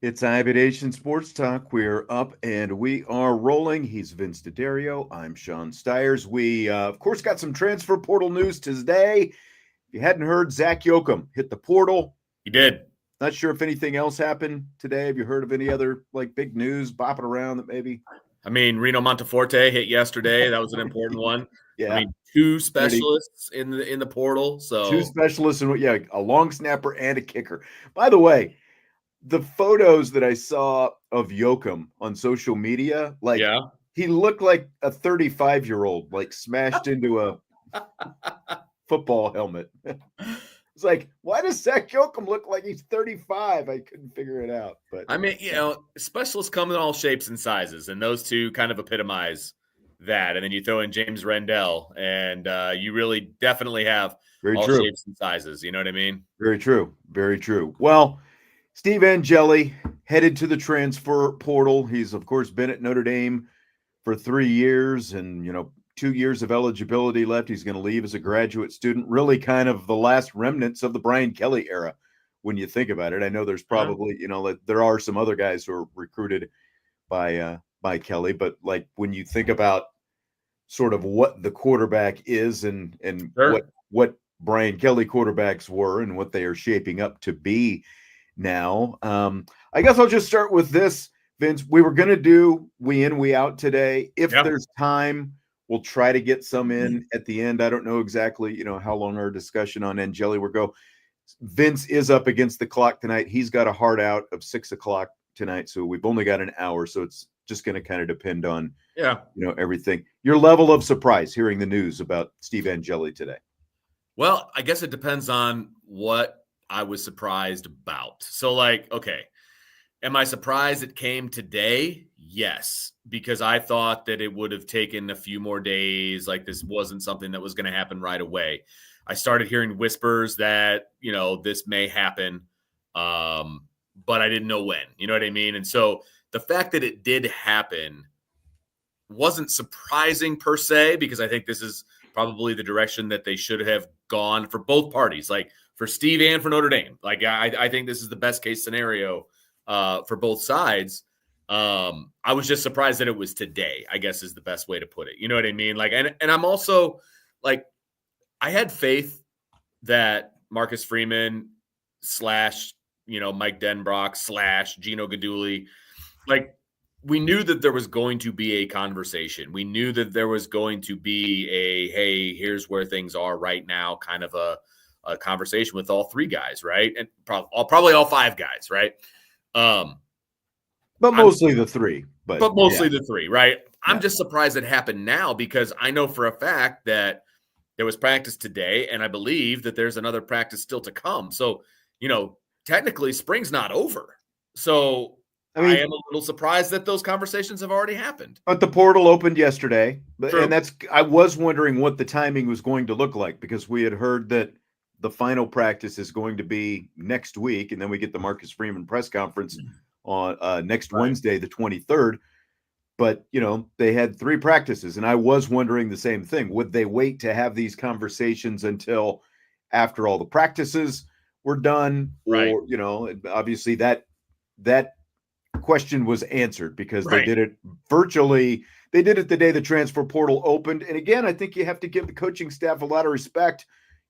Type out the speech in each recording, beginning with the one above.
It's Aviation Sports Talk. We're up and we are rolling. He's Vince D'Addario. I'm Sean Stiers. We, of course, got some transfer portal news today. If you hadn't heard, Zach Yoakum hit the portal. He did. Not sure if anything else happened today. Have you heard of any other big news bopping around that maybe? I mean, Reno Monteforte hit yesterday. That was an important one. Yeah. I mean, two specialists in the portal. So two specialists and a long snapper and a kicker. By the way, the photos that I saw of Yoakum on social media, he looked like a 35-year-old, smashed into a football helmet. It's like, why does Zach Yoakum look like he's 35? I couldn't figure it out. But I mean, specialists come in all shapes and sizes, and those two kind of epitomize that. And then you throw in James Rendell, and you really definitely have all shapes and sizes. You know what I mean? Very true. Very true. Well, Steve Angeli headed to the transfer portal. He's, of course, been at Notre Dame for 3 years and, 2 years of eligibility left. He's going to leave as a graduate student, really kind of the last remnants of the Brian Kelly era when you think about it. I know there's probably, there are some other guys who are recruited by Kelly, but when you think about sort of what the quarterback is and what Brian Kelly quarterbacks were and what they are shaping up to be now. I guess I'll just start with this, Vince. We were going to do we in, we out today. If there's time, we'll try to get some in at the end. I don't know exactly, how long our discussion on Angeli will go. Vince is up against the clock tonight. He's got a hard out of 6 o'clock tonight. So we've only got an hour. So it's just going to kind of depend on, everything. Your level of surprise hearing the news about Steve Angeli today. Well, I guess it depends on what I was surprised about. So okay, am I surprised it came today? Yes, because I thought that it would have taken a few more days. This wasn't something that was going to happen right away. I started hearing whispers that, this may happen, but I didn't know when, you know what I mean? And so the fact that it did happen wasn't surprising per se, because I think this is probably the direction that they should have gone for both parties. For Steve and for Notre Dame. I think this is the best case scenario for both sides. I was just surprised that it was today, I guess is the best way to put it. You know what I mean? And I'm also I had faith that Marcus Freeman / Mike Denbrock / Gino Guidugli, we knew that there was going to be a conversation. We knew that there was going to be a, hey, here's where things are right now, kind of a conversation with all three guys, right? And probably all five guys, right? But mostly the three. But mostly the three, right? Yeah. I'm just surprised it happened now, because I know for a fact that there was practice today, and I believe that there's another practice still to come. So, technically spring's not over. So I am a little surprised that those conversations have already happened. But the portal opened yesterday. And I was wondering what the timing was going to look like, because we had heard that the final practice is going to be next week, and then we get the Marcus Freeman press conference on next Wednesday, the 23rd. But, they had 3 practices, and I was wondering the same thing. Would they wait to have these conversations until after all the practices were done? Right. Or, obviously that question was answered, because they did it virtually. They did it the day the transfer portal opened. And again, I think you have to give the coaching staff a lot of respect,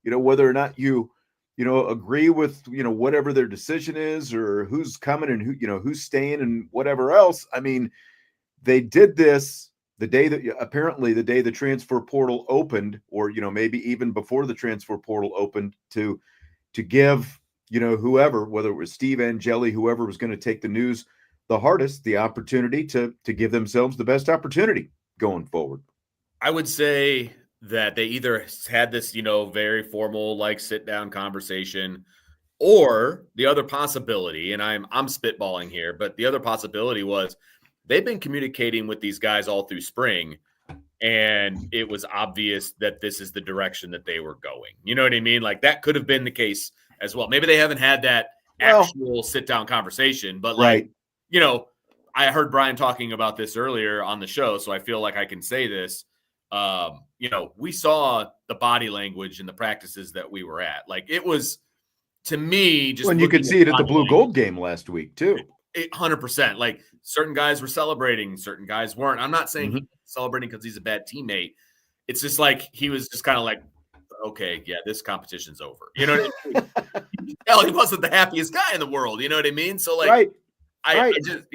whether or not you agree with, whatever their decision is, or who's coming and who's staying and whatever else. I mean, they did this the day the transfer portal opened, or, maybe even before the transfer portal opened, to give, whoever, whether it was Steve Angeli, whoever was going to take the news the hardest, the opportunity to give themselves the best opportunity going forward. I would say that they either had this, very formal, sit down conversation, or the other possibility, and I'm spitballing here, but the other possibility was they've been communicating with these guys all through spring, and it was obvious that this is the direction that they were going. You know what I mean? That could have been the case as well. Maybe they haven't had that actual sit down conversation, but I heard Brian talking about this earlier on the show, so I feel like I can say this. We saw the body language in the practices that we were at. It was, to me, just when you could see it at the Blue Gold game last week too. 100%. Like certain guys were celebrating, certain guys weren't. I'm not saying he's celebrating because he's a bad teammate. It's just like he was just kind of like, okay, yeah, this competition's over. You know what I mean? Hell, he wasn't the happiest guy in the world. You know what I mean? So like, I just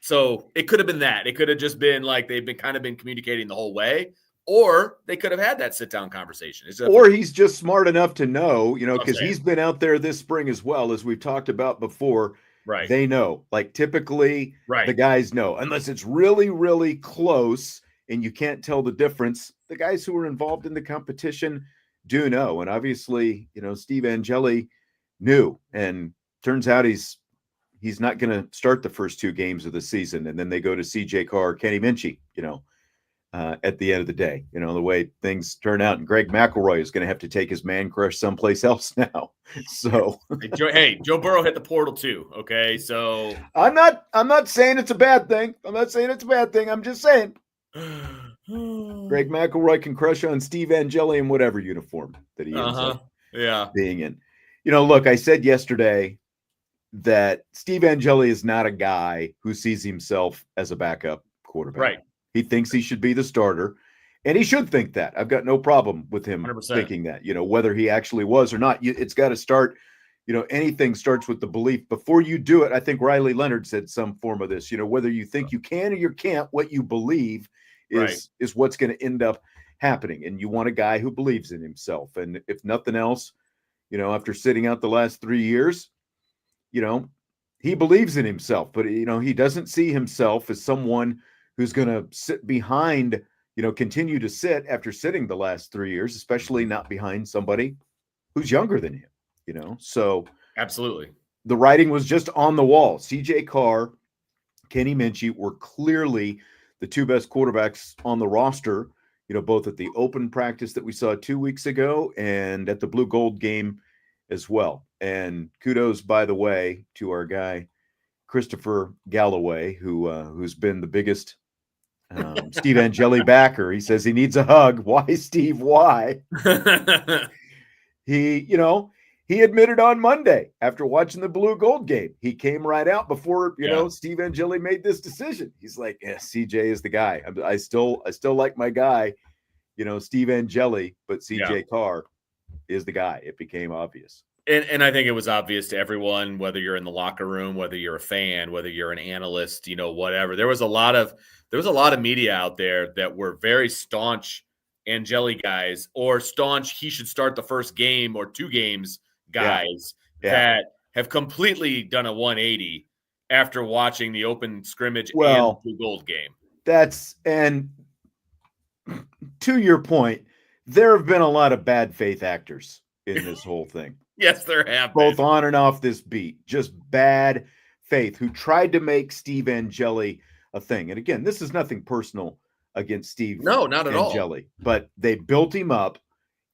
So it could have been that. It could have just been like they've been communicating the whole way, or they could have had that sit down conversation. Or he's just smart enough to know, because he's been out there this spring as well, as we've talked about before. Right. They know. Like typically the guys know, unless it's really, really close and you can't tell the difference. The guys who are involved in the competition do know. And obviously, Steve Angeli knew, and turns out he's not going to start the first 2 games of the season. And then they go to CJ Carr, Kenny Minchey, at the end of the day, the way things turn out. And Greg McElroy is going to have to take his man crush someplace else now. So, hey, Joe Burrow hit the portal too. Okay. So I'm not saying it's a bad thing. I'm just saying Greg McElroy can crush on Steve Angeli in whatever uniform that he ends up being in. Look, I said yesterday that Steve Angeli is not a guy who sees himself as a backup quarterback. Right. He thinks he should be the starter, and he should think that. I've got no problem with him 100%. thinking that, whether he actually was or not. It's got to start, anything starts with the belief. Before you do it, I think Riley Leonard said some form of this, whether you think you can or you can't, what you believe is what's going to end up happening. And you want a guy who believes in himself. And if nothing else, after sitting out the last 3 years, he believes in himself, but, he doesn't see himself as someone who's going to sit behind, continue to sit after sitting the last 3 years, especially not behind somebody who's younger than him, So absolutely. The writing was just on the wall. CJ Carr, Kenny Minchey were clearly the 2 best quarterbacks on the roster, both at the open practice that we saw 2 weeks ago and at the Blue Gold game as well. And kudos, by the way, to our guy, Christopher Galloway, who's been the biggest Steve Angeli backer. He says he needs a hug. Why, Steve? Why? He admitted on Monday after watching the Blue Gold game, he came right out before, Steve Angeli made this decision. He's like, yeah, CJ is the guy. I still like my guy, Steve Angeli, but CJ Carr is the guy. It became obvious. And I think it was obvious to everyone, whether you're in the locker room, whether you're a fan, whether you're an analyst, whatever. There was a lot of media out there that were very staunch Angeli guys, or staunch he should start the first game or 2 games guys that have completely done a 180 after watching the open scrimmage and the Blue Gold game. And to your point, there have been a lot of bad faith actors in this whole thing. Yes, there have both been. On and off this beat, just bad faith who tried to make Steve Angeli a thing. And again, this is nothing personal against Steve. No, not at Angeli, all. but they built him up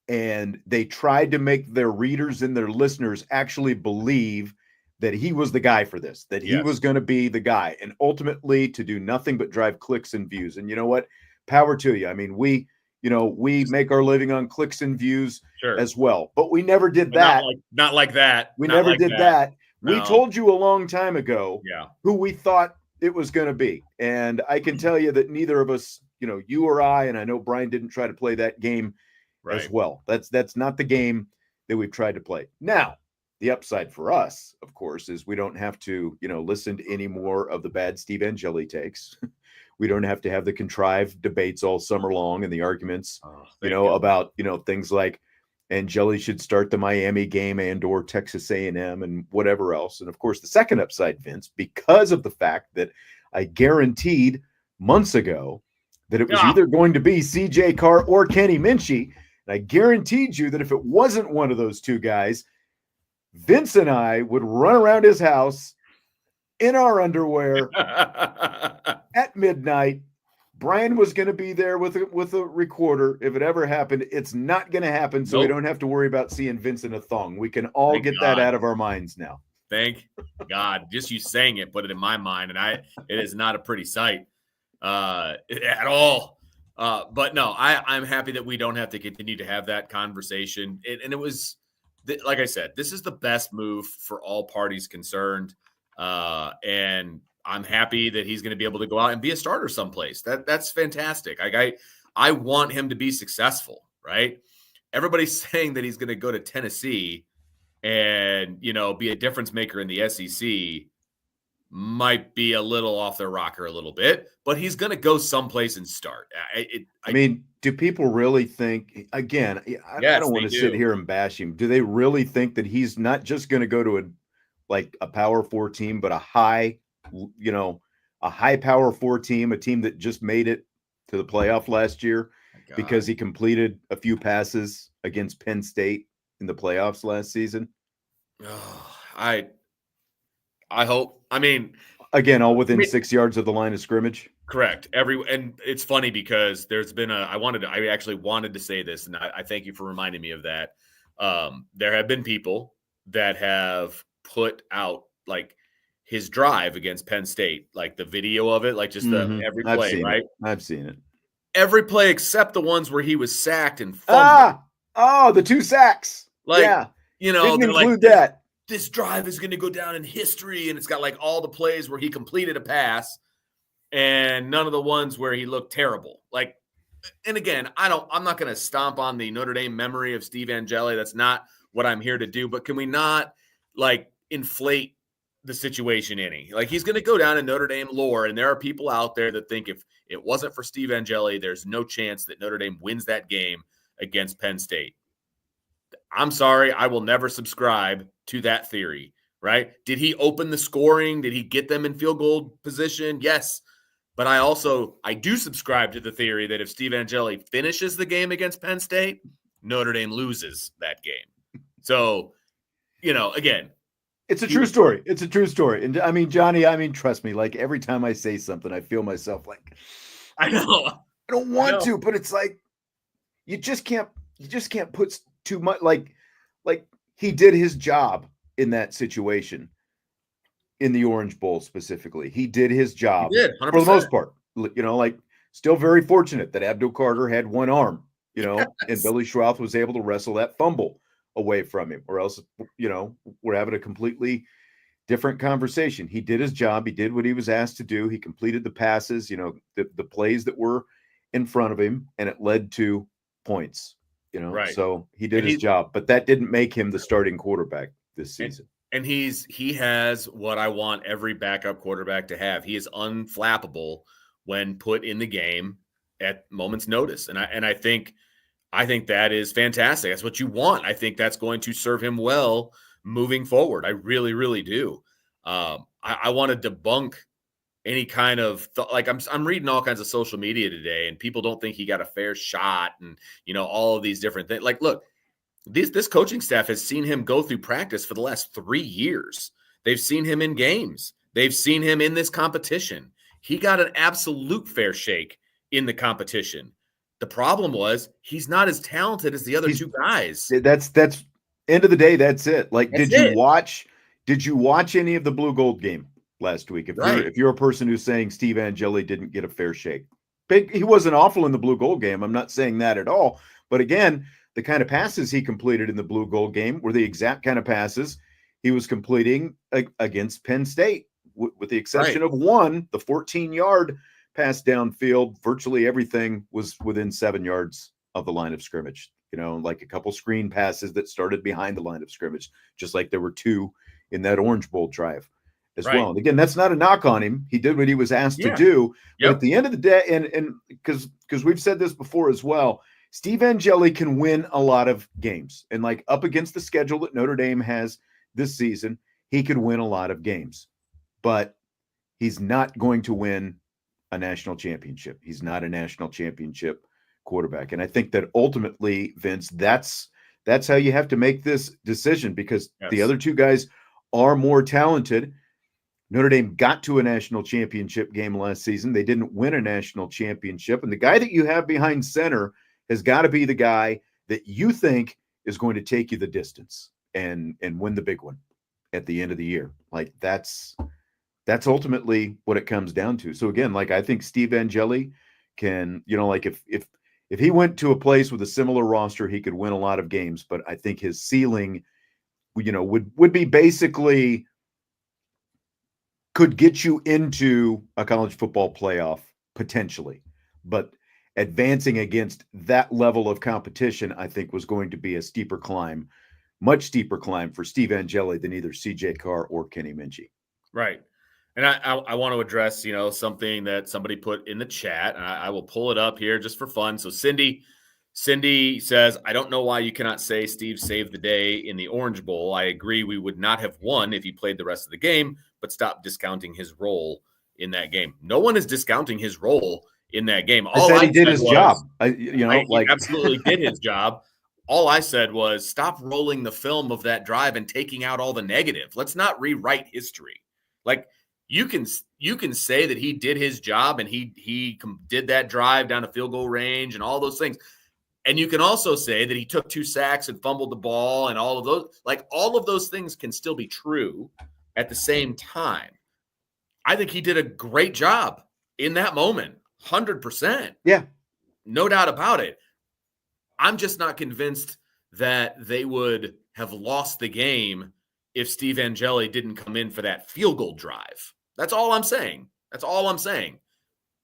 and they tried to make their readers and their listeners actually believe that he was the guy for this, that he was going to be the guy, and ultimately to do nothing but drive clicks and views. And you know what? Power to you. I mean, we make our living on clicks and views as well, but we never did that. Not like that. We never did that. No. We told you a long time ago who we thought it was going to be. And I can tell you that neither of us, you or I, and I know Brian didn't try to play that game as well. That's not the game that we've tried to play. Now, the upside for us, of course, is we don't have to, listen to any more of the bad Steve Angeli takes. We don't have to have the contrived debates all summer long and the arguments, about, things like Angeli should start the Miami game and or Texas A&M and whatever else. And of course, the second upside, Vince, because of the fact that I guaranteed months ago that it was either going to be CJ Carr or Kenny Minchey. And I guaranteed you that if it wasn't one of those 2 guys, Vince and I would run around his house in our underwear at midnight. Brian was going to be there with a recorder. If it ever happened, it's not going to happen. So we don't have to worry about seeing Vince in a thong. We can all get that out of our minds now. Thank God. Just you saying it, put it in my mind. And it is not a pretty sight at all. But no, I'm happy that we don't have to continue to have that conversation. And it was, like I said, this is the best move for all parties concerned. And I'm happy that he's going to be able to go out and be a starter someplace. That's fantastic. I want him to be successful, right? Everybody's saying that he's going to go to Tennessee and, be a difference maker in the SEC. Might be a little off their rocker a little bit, but he's going to go someplace and start. I mean, do people really think, again, I don't want to sit here and bash him. Do they really think that he's not just going to go to a Power 4 team, but a high Power 4 team, a team that just made it to the playoff last year because he completed a few passes against Penn State in the playoffs last season? Oh, I hope. I mean, again, all within 6 yards of the line of scrimmage. Correct. And it's funny because there's been I actually wanted to say this, and I thank you for reminding me of that. There have been people that have put out like his drive against Penn State, like the video of it, like just every play, right? I've seen it. Every play except the ones where he was sacked and fumbled. The 2 sacks. Didn't include that. This drive is going to go down in history, and it's got like all the plays where he completed a pass and none of the ones where he looked terrible. Like, and again, I'm not going to stomp on the Notre Dame memory of Steve Angeli. That's not what I'm here to do, but can we not inflate the situation any? Like, he's going to go down in Notre Dame lore, and there are people out there that think if it wasn't for Steve Angeli, there's no chance that Notre Dame wins that game against Penn State. I'm sorry, I will never subscribe to that theory, right? Did he open the scoring? Did he get them in field goal position? Yes. But I do subscribe to the theory that if Steve Angeli finishes the game against Penn State, Notre Dame loses that game. So, again. It's a true story. It's a true story. And I mean, Johnny, trust me, like every time I say something, I feel myself like, I know. I don't want to, but it's like, you just can't put too much, like he did his job in that situation in the Orange Bowl specifically. He did his job. He did, 100%. For the most part, still very fortunate that Abdul Carter had one arm, Yes. and Billy Schroth was able to wrestle that fumble away from him, or else, we're having a completely different conversation. He did his job. He did what he was asked to do. He completed the passes, the plays that were in front of him, and it led to points. Right. So he did his job, but that didn't make him the starting quarterback this season. And he has what I want every backup quarterback to have. He is unflappable when put in the game at moment's notice. And I think that is fantastic. That's what you want. I think that's going to serve him well moving forward. I really, really do. I want to debunk any kind of I'm reading all kinds of social media today, and people don't think he got a fair shot, and all of these different things. Like, look, this coaching staff has seen him go through practice for the last 3 years. They've seen him in games. They've seen him in this competition. He got an absolute fair shake in the competition. The problem was he's not as talented as the other two guys. That's end of the day. That's it. Like, did you watch any of the Blue Gold game last week? If you're a person who's saying Steve Angeli didn't get a fair shake, he wasn't awful in the Blue Gold game. I'm not saying that at all. But again, the kind of passes he completed in the Blue Gold game were the exact kind of passes he was completing against Penn State, with the exception of one, the 14-yard pass downfield. Virtually everything was within 7 yards of the line of scrimmage. Like a couple screen passes that started behind the line of scrimmage, just like there were 2 in that Orange Bowl drive as well. And again, that's not a knock on him. He did what he was asked to do. Yep. But at the end of the day, and because we've said this before as well, Steve Angeli can win a lot of games. And up against the schedule that Notre Dame has this season, he could win a lot of games. But he's not going to win a national championship. He's not a national championship quarterback. And I think that ultimately, Vince, that's how you have to make this decision, because the other two guys are more talented. Notre Dame got to a national championship game last season. They didn't win a national championship. And the guy that you have behind center has got to be the guy that you think is going to take you the distance and win the big one at the end of the year. That's ultimately what it comes down to. So again, I think Steve Angeli can, if he went to a place with a similar roster, he could win a lot of games. But I think his ceiling, would be basically could get you into a college football playoff potentially. But advancing against that level of competition, I think, was going to be a steeper climb, much steeper climb for Steve Angeli than either CJ Carr or Kenny Minchey. Right. And I want to address, something that somebody put in the chat, and I will pull it up here just for fun. So Cindy says, I don't know why you cannot say Steve saved the day in the Orange Bowl. I agree we would not have won if he played the rest of the game, but stop discounting his role in that game. No one is discounting his role in that game. I said he did his job. He absolutely did his job. All I said was stop rolling the film of that drive and taking out all the negative. Let's not rewrite history. Like, you can say that he did his job and he did that drive down to field goal range and all those things. And you can also say that he took 2 sacks and fumbled the ball and all of those. Like, all of those things can still be true at the same time. I think he did a great job in that moment, 100%. Yeah. No doubt about it. I'm just not convinced that they would have lost the game if Steve Angeli didn't come in for that field goal drive. That's all I'm saying.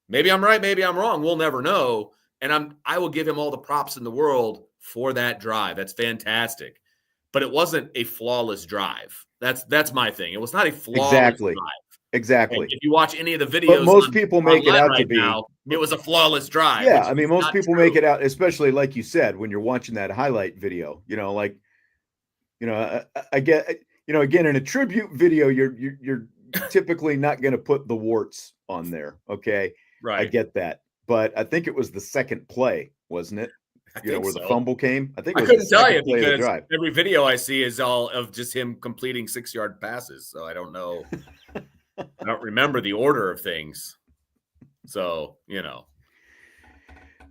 Maybe I'm right, maybe I'm wrong. We'll never know. And I will give him all the props in the world for that drive. That's fantastic. But it wasn't a flawless drive. That's my thing. It was not a flawless drive. Exactly. And if you watch any of the videos, but most people make it out to be. Now, it was a flawless drive. Yeah, I mean, most people make it out, especially like you said, when you're watching that highlight video. I get, again, in a tribute video, you're typically not going to put the warts on there. Okay, right. I get that, but I think it was the second play, wasn't it? Where the fumble came. I couldn't tell you because every video I see is all of just him completing 6-yard passes. So I don't know. I don't remember the order of things. So,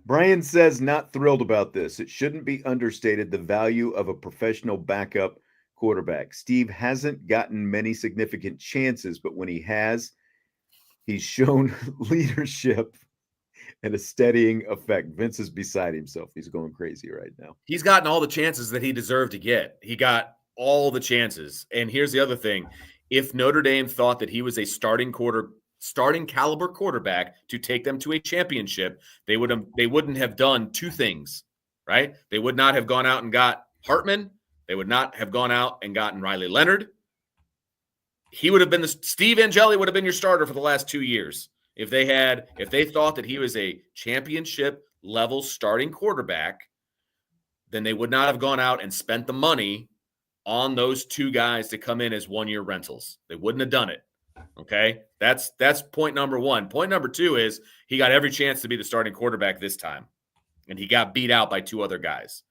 Brian says, not thrilled about this. It shouldn't be understated the value of a professional backup quarterback. Steve hasn't gotten many significant chances, but when he has, he's shown leadership and a steadying effect. Vince is beside himself. He's going crazy right now. He's gotten all the chances that he deserved to get. He got all the chances. And here's the other thing. If Notre Dame thought that he was a starting caliber quarterback to take them to a championship, they wouldn't have done 2 things, right? They would not have gone out and got Hartman. They would not have gone out and gotten Riley Leonard. He would have been Steve Angeli would have been your starter for the last 2 years. If they thought that he was a championship level starting quarterback, then they would not have gone out and spent the money on those 2 guys to come in as 1-year rentals. They wouldn't have done it. Okay. That's point number 1. Point number 2 is he got every chance to be the starting quarterback this time, and he got beat out by 2 other guys.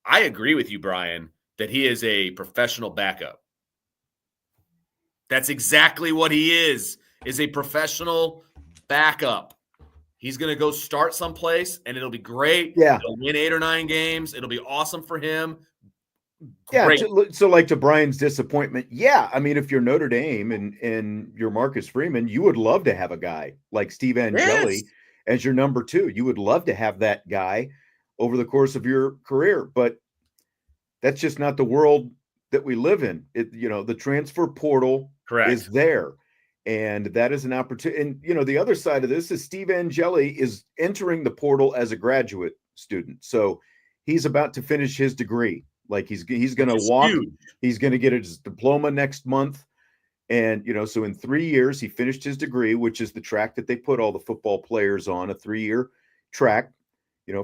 I agree with you, Brian, that he is a professional backup. That's exactly what he is a professional backup. He's going to go start someplace, and it'll be great. Yeah. He'll win 8 or 9 games. It'll be awesome for him. Great. Yeah, so like to Brian's disappointment, yeah, I mean, if you're Notre Dame and you're Marcus Freeman, you would love to have a guy like Steve Angeli as your number 2. You would love to have that guy over the course of your career, but that's just not the world that we live in. The transfer portal is there, and that is an opportunity. And, the other side of this is Steve Angeli is entering the portal as a graduate student. So he's about to finish his degree. Like he's going to walk. Huge. He's going to get his diploma next month. And, so in 3 years, he finished his degree, which is the track that they put all the football players on, a 3-year track,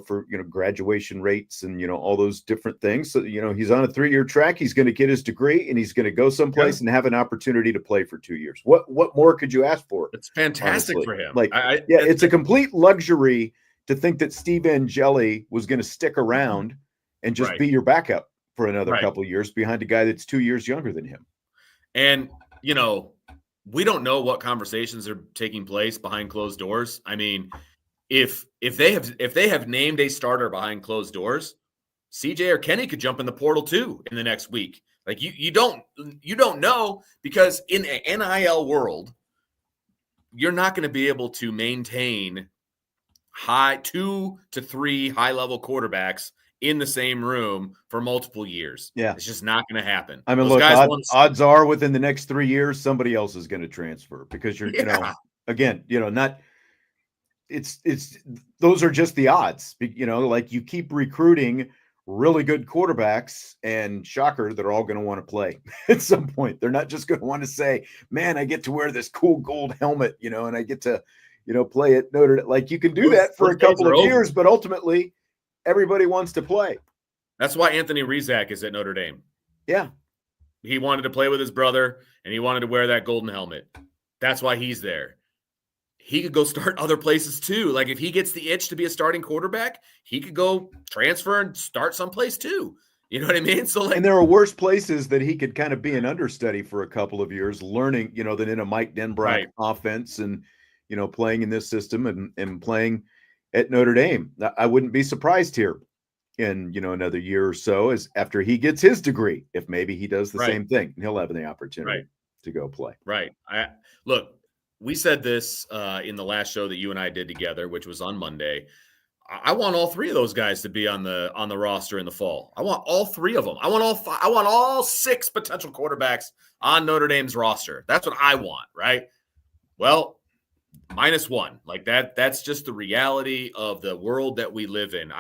for, graduation rates and, all those different things. So, he's on a 3-year track. He's going to get his degree and he's going to go someplace and have an opportunity to play for 2 years. What more could you ask for? It's fantastic for him. Like, it's a complete luxury to think that Steve Angeli was going to stick around and just be your backup for another couple of years behind a guy that's 2 years younger than him. And, we don't know what conversations are taking place behind closed doors. I mean, if they have named a starter behind closed doors, CJ or Kenny could jump in the portal too in the next week. Like you don't know, because in an NIL world, you're not going to be able to maintain 2 to 3 high-level quarterbacks in the same room for multiple years. Yeah. It's just not going to happen. I mean, Those look, odds are within the next 3 years, somebody else is going to transfer because you're, again, not it's those are just the odds, like you keep recruiting really good quarterbacks and shocker, they're all going to want to play at some point. They're not just going to want to say, man, I get to wear this cool gold helmet, and I get to, play at Notre Dame. Like you can do that for a couple of years, but ultimately everybody wants to play. That's why Anthony Rizak is at Notre Dame. Yeah. He wanted to play with his brother and he wanted to wear that golden helmet. That's why he's there. He could go start other places too. Like if he gets the itch to be a starting quarterback, he could go transfer and start someplace too. You know what I mean? So and there are worse places that he could kind of be an understudy for a couple of years, learning, than in a Mike Denbrock offense and, playing in this system and playing at Notre Dame. I wouldn't be surprised here in, another year or so as after he gets his degree, if maybe he does the same thing, and he'll have the opportunity to go play. Right. Look, we said this in the last show that you and I did together, which was on Monday. I want all three of those guys to be on the roster in the fall. I want all three of them. I want all 6 potential quarterbacks on Notre Dame's roster. That's what I want, right? Well, -1. Like that's just the reality of the world that we live in.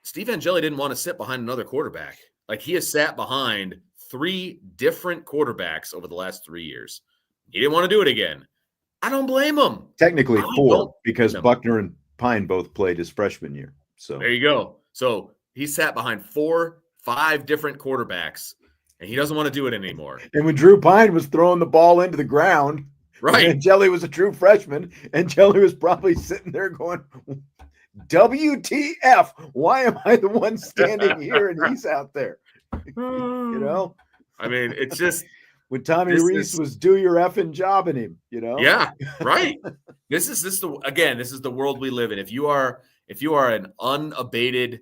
Steve Angeli didn't want to sit behind another quarterback. Like he has sat behind 3 different quarterbacks over the last 3 years. He didn't want to do it again. I don't blame him. Technically 4 because Buckner and Pine both played his freshman year. So there you go. So he sat behind 4, 5 different quarterbacks, and he doesn't want to do it anymore. And when Drew Pine was throwing the ball into the ground, right? Angeli was a true freshman. Angeli was probably sitting there going, WTF? Why am I the one standing here and he's out there? I mean, it's just when Tommy Reese was do your effing job in him, Yeah, right. This is the world we live in. If you are an unabated,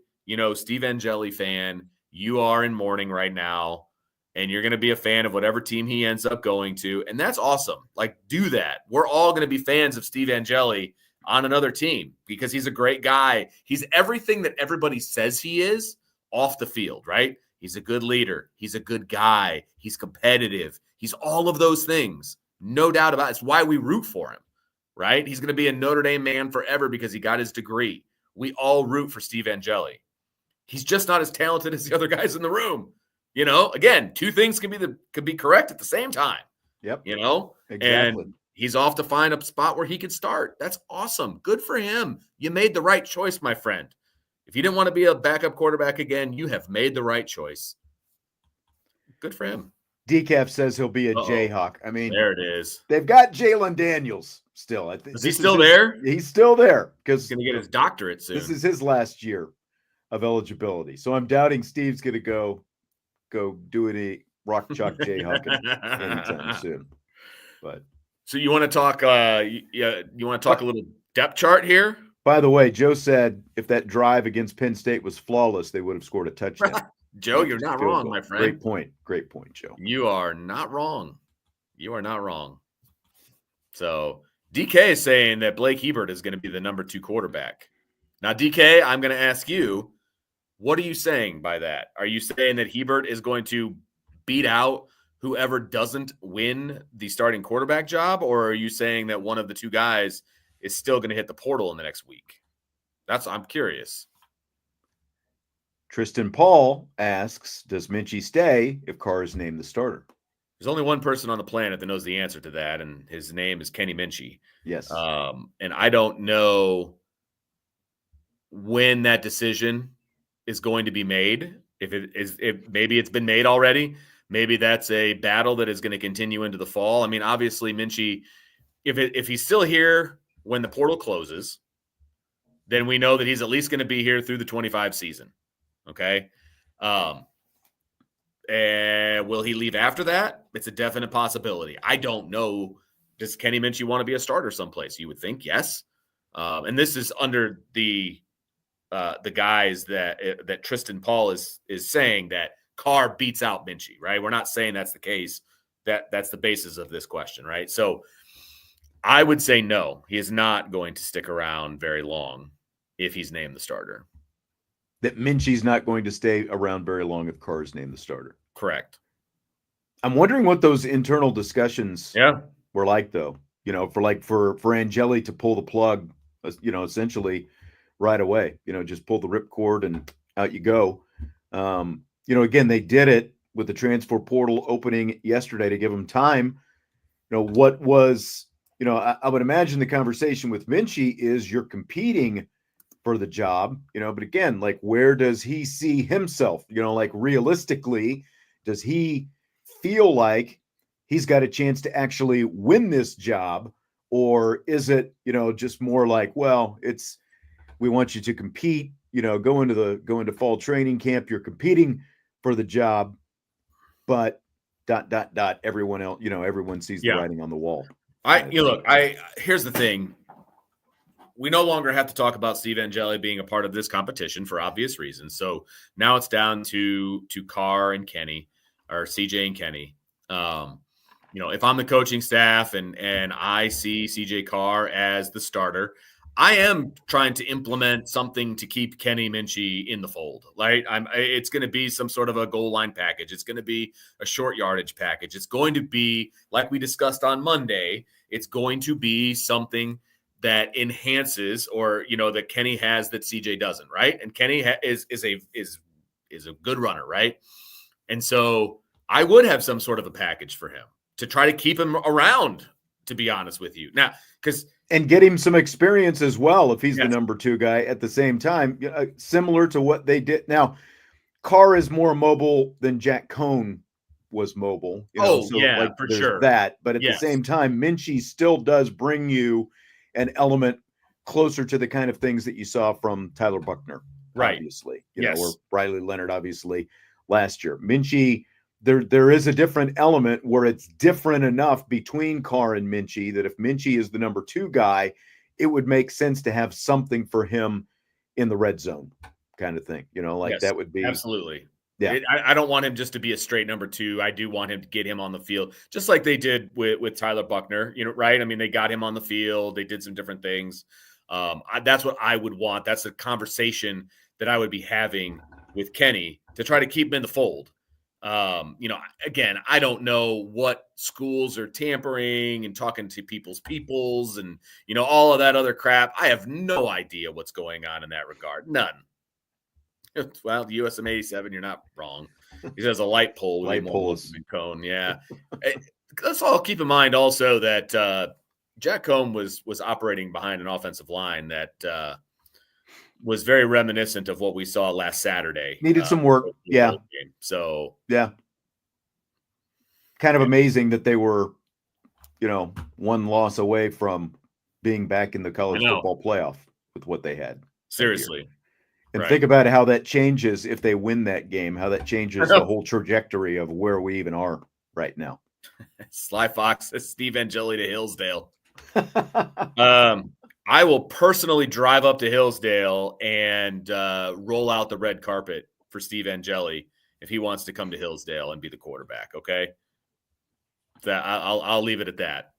Steve Angeli fan, you are in mourning right now, and you're going to be a fan of whatever team he ends up going to, and that's awesome. Like, do that. We're all going to be fans of Steve Angeli on another team because he's a great guy. He's everything that everybody says he is off the field, right? He's a good leader. He's a good guy. He's competitive. He's all of those things. No doubt about it. It's why we root for him, right? He's going to be a Notre Dame man forever because he got his degree. We all root for Steve Angeli. He's just not as talented as the other guys in the room. Again, 2 things could be correct at the same time. Yep. Exactly. And he's off to find a spot where he could start. That's awesome. Good for him. You made the right choice, my friend. If you didn't want to be a backup quarterback again, you have made the right choice. Good for him. Decaf says he'll be a Jayhawk. I mean, there it is. They've got Jalen Daniels still. Is he still there? He's still there because he's going to get his doctorate soon. This is his last year of eligibility. So I'm doubting Steve's going to go do any rock chalk Jayhawk anytime soon. But so you want to talk? You want to talk a little depth chart here? By the way, Joe said if that drive against Penn State was flawless, they would have scored a touchdown. Joe, you're not wrong, my friend. Great point, Joe. You are not wrong. So DK is saying that Blake Hebert is going to be the number 2 quarterback. Now, DK, I'm going to ask you, what are you saying by that? Are you saying that Hebert is going to beat out whoever doesn't win the starting quarterback job? Or are you saying that one of the 2 guys is still going to hit the portal in the next week? I'm curious. Tristan Paul asks, does Minchey stay if Carr is named the starter? There's only one person on the planet that knows the answer to that, and his name is Kenny Minchey. Yes. And I don't know when that decision is going to be made. If maybe it's been made already. Maybe that's a battle that is going to continue into the fall. I mean, obviously, Minchey, if he's still here when the portal closes, then we know that he's at least going to be here through the 25 season. Okay. And will he leave after that? It's a definite possibility. I don't know. Does Kenny Minchey want to be a starter someplace? You would think yes. And this is under the guys that Tristan Paul is saying that Carr beats out Minchey, right? We're not saying that's the case. That's the basis of this question, right? So I would say no. He is not going to stick around very long if he's named the starter. that Minchey's not going to stay around very long if Carr is named the starter. Correct. I'm wondering what those internal discussions Yeah. were like, though. For Angeli to pull the plug, essentially right away. Just pull the ripcord and out you go. Again, they did it with the transfer portal opening yesterday to give them time. What was, I would imagine the conversation with Minchey is you're competing for the job, but again, like, where does he see himself? Like, realistically, does he feel like he's got a chance to actually win this job? Or is it, just more like, well, we want you to compete, go into fall training camp, you're competing for the job, but ... everyone else, everyone sees the writing on the wall. Here's the thing. We no longer have to talk about Steve Angeli being a part of this competition for obvious reasons. So now it's down to Carr and Kenny, or CJ and Kenny. If I'm the coaching staff and I see CJ Carr as the starter, I am trying to implement something to keep Kenny Minchey in the fold, right? It's going to be some sort of a goal line package. It's going to be a short yardage package. It's going to be, like we discussed on Monday, it's going to be something that enhances, or that Kenny has that CJ doesn't, right? And Kenny is a good runner, right? And so I would have some sort of a package for him to try to keep him around, to be honest with you. Now, and get him some experience as well if he's the number 2 guy at the same time, similar to what they did. Now, Carr is more mobile than Jack Cohn was mobile. For sure. That, but at the same time, Minchey still does bring you an element closer to the kind of things that you saw from Tyler Buckner, right? Obviously, or Riley Leonard, obviously, last year. Minchey, there is a different element where it's different enough between Carr and Minchey that if Minchey is the number 2 guy, it would make sense to have something for him in the red zone, kind of thing. That would be absolutely. Yeah, I don't want him just to be a straight number 2. I do want him to get him on the field, just like they did with Tyler Buckner, right? I mean, they got him on the field. They did some different things. That's what I would want. That's a conversation that I would be having with Kenny to try to keep him in the fold. Again, I don't know what schools are tampering and talking to peoples and, all of that other crap. I have no idea what's going on in that regard. None. Well, the USM 87, you're not wrong. He says a light pole. Light poles. Cone, yeah. Let's all keep in mind also that Jack Cohn was operating behind an offensive line that was very reminiscent of what we saw last Saturday. Needed some work. Yeah. So, yeah. Kind of amazing that they were, one loss away from being back in the college football playoff with what they had. Seriously. And think about how that changes if they win that game, how that changes the whole trajectory of where we even are right now. Sly Fox says Steve Angeli to Hillsdale. I will personally drive up to Hillsdale and roll out the red carpet for Steve Angeli if he wants to come to Hillsdale and be the quarterback. Okay, I'll leave it at that.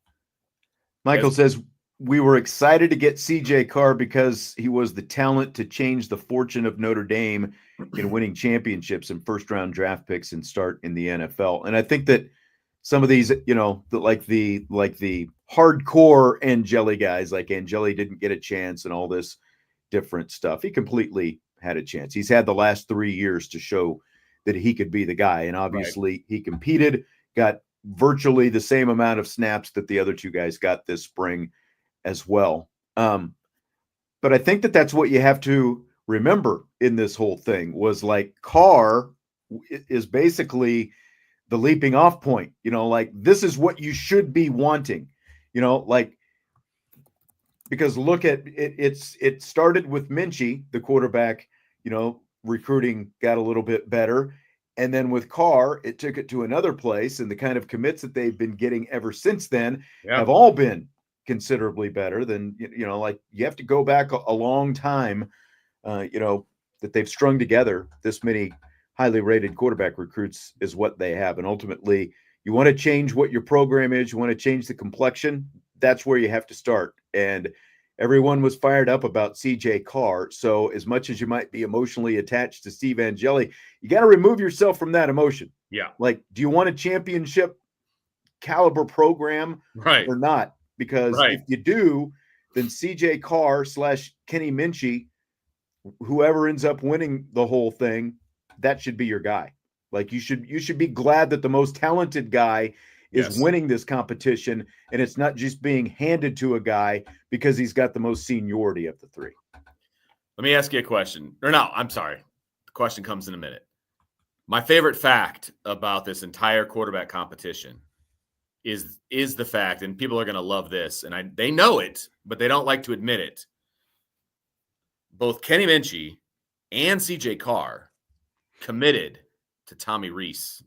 Michael says we were excited to get CJ Carr because he was the talent to change the fortune of Notre Dame in winning championships and first-round draft picks and start in the NFL. And I think that some of these, like the hardcore Angeli guys, like Angeli didn't get a chance and all this different stuff. He completely had a chance. He's had the last 3 years to show that he could be the guy. And obviously he competed, got virtually the same amount of snaps that the other 2 guys got this spring as well. But I think that that's what you have to remember in this whole thing was like Carr is basically the leaping off point, like this is what you should be wanting, because look at it. It started with Minchey, the quarterback, recruiting got a little bit better. And then with Carr, it took it to another place. And the kind of commits that they've been getting ever since then have all been considerably better than, like you have to go back a long time, that they've strung together this many highly rated quarterback recruits is what they have. And ultimately, you want to change what your program is. You want to change the complexion. That's where you have to start. And everyone was fired up about CJ Carr. So as much as you might be emotionally attached to Steve Angeli, you got to remove yourself from that emotion. Yeah. Like, do you want a championship caliber program Right. or not? Because if you do, then CJ Carr / Kenny Minchey, whoever ends up winning the whole thing, that should be your guy. Like, you should be glad that the most talented guy is winning this competition, and it's not just being handed to a guy because he's got the most seniority of the three. Let me ask you a question. Or no, I'm sorry. The question comes in a minute. My favorite fact about this entire quarterback competition is the fact, and people are going to love this, and they know it, but they don't like to admit it. Both Kenny Minchey and CJ Carr committed to Tommy Rees.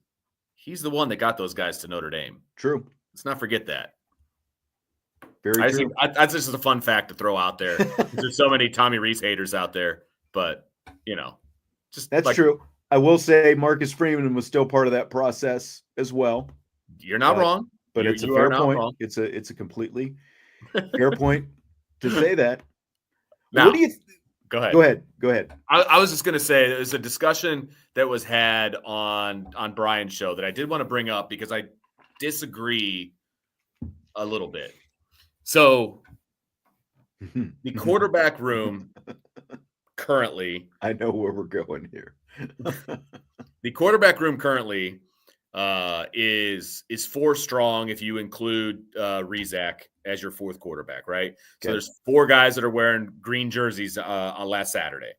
He's the one that got those guys to Notre Dame. True. Let's not forget that. Very true. That's just a fun fact to throw out there. There's so many Tommy Rees haters out there, but that's true. I will say Marcus Freeman was still part of that process as well. You're not wrong, but it's a fair point. Wrong. It's a completely fair point to say that. Now, what do you? Go ahead. I was just going to say there's a discussion that was had on Brian's show that I did want to bring up because I disagree a little bit. So the quarterback room currently, I know where we're going here. The quarterback room currently is 4 strong if you include Rizak as your 4th quarterback, right? Okay. So there's 4 guys that are wearing green jerseys on last Saturday.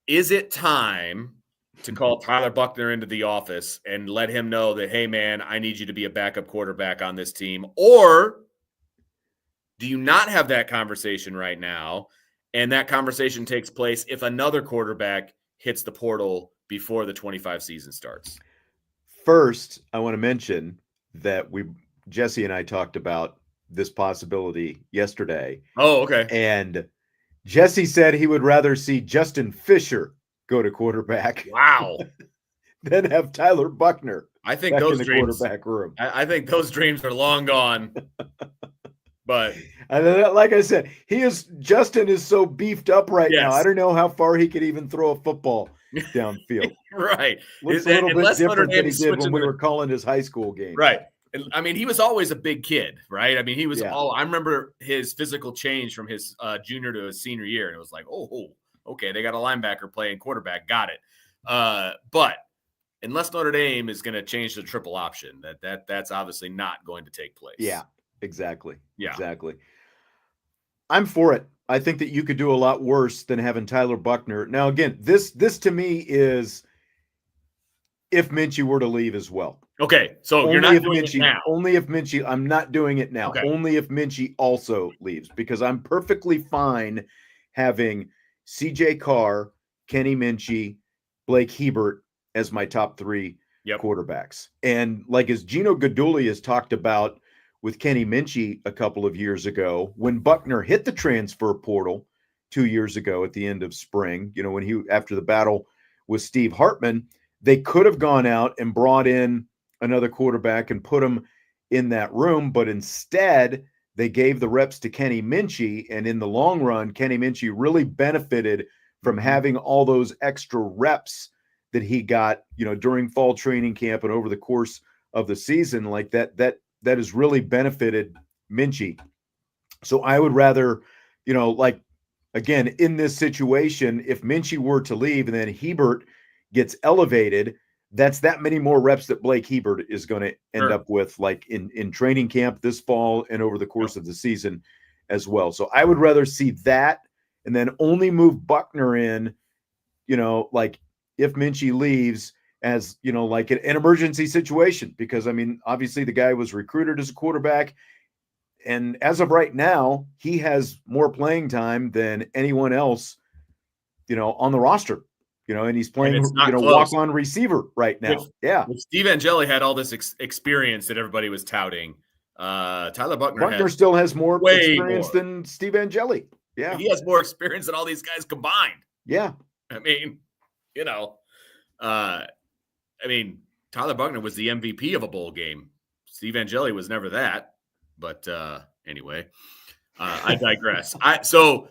Is it time to call Tyler Buckner into the office and let him know that, hey, man, I need you to be a backup quarterback on this team? Or do you not have that conversation right now, and that conversation takes place if another quarterback hits the portal before the 25 season starts? First, I want to mention that Jesse and I talked about this possibility yesterday. Oh, okay. And Jesse said he would rather see Justin Fisher go to quarterback. Wow. than have Tyler Buckner. I think those dreams, quarterback room. I think those dreams are long gone. But like I said, Justin is so beefed up right now. I don't know how far he could even throw a football downfield. Right. Looks a little bit different than he did when we were calling his high school game. Right. I mean, he was always a big kid, right? I mean, he was I remember his physical change from his junior to his senior year. And it was like, oh, okay, they got a linebacker playing quarterback. Got it. But unless Notre Dame is going to change the triple option, that's obviously not going to take place. Yeah, exactly. Yeah. Exactly. I'm for it. I think that you could do a lot worse than having Tyler Buckner. Now, again, this to me is if Minchey were to leave as well. Okay, so you're not doing it now. Only if Minchey, I'm not doing it now. Okay. Only if Minchey also leaves, because I'm perfectly fine having CJ Carr, Kenny Minchey, Blake Hebert as my top 3 quarterbacks. And like as Gino Guidugli has talked about with Kenny Minchey a couple of years ago, when Buckner hit the transfer portal 2 years ago at the end of spring, when after the battle with Steve Hartman, they could have gone out and brought in another quarterback and put him in that room, but instead they gave the reps to Kenny Minchey, and in the long run, Kenny Minchey really benefited from having all those extra reps that he got, during fall training camp and over the course of the season. Like that has really benefited Minchey. So I would rather, again, in this situation, if Minchey were to leave and then Hebert gets elevated, that's that many more reps that Blake Hebert is going to end up with, like in training camp this fall and over the course of the season as well. So I would rather see that and then only move Buckner in, like if Minchey leaves as, like an emergency situation, because I mean, obviously the guy was recruited as a quarterback, and as of right now, he has more playing time than anyone else, on the roster. And he's playing, walk-on receiver right now. If Steve Angeli had all this experience that everybody was touting, Tyler Buckner still has more experience than Steve Angeli. Yeah. He has more experience than all these guys combined. Yeah. I mean, Tyler Buckner was the MVP of a bowl game. Steve Angeli was never that. But anyway. I digress. So